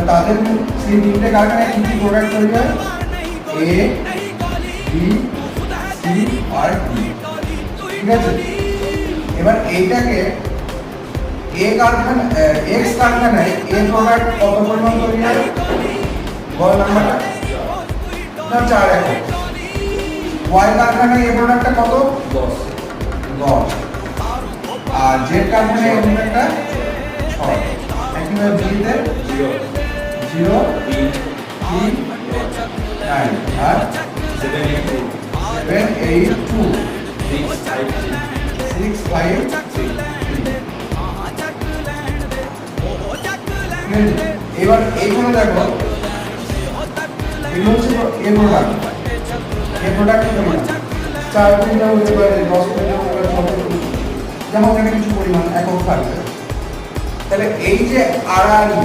তাদের সেই তিনটে কারখানায় কি কি প্রোডাক্ট তৈরি হয়? এ, বি, সি আর ডি। ঠিক আছে, এবার এইটাকে এ কারখানা এক্স কারখানায় এ প্রোডাক্ট কত পরিমাণ তৈরি হয়? বল নাম্বারটা না 4 একক। ওয়াই কারখানায় এ প্রোডাক্টটা কত? 10। আর জেড কারখানায় এ প্রোডাক্টটা 6। একইভাবে বিতে 0 3 9 আর 7 8 2 7 8 2 6 5 6 5 3 এবার এইখানে দেখো এগুলো হচ্ছে এ প্রোডাক্ট। এ প্রোডাক্ট কেমন? 4 মিটার হতে পারে, 10 মিটার হতে পারে, 6 যেমন এখানে কিছু পরিমাণ একক থাকবে। তাহলে এই যে আর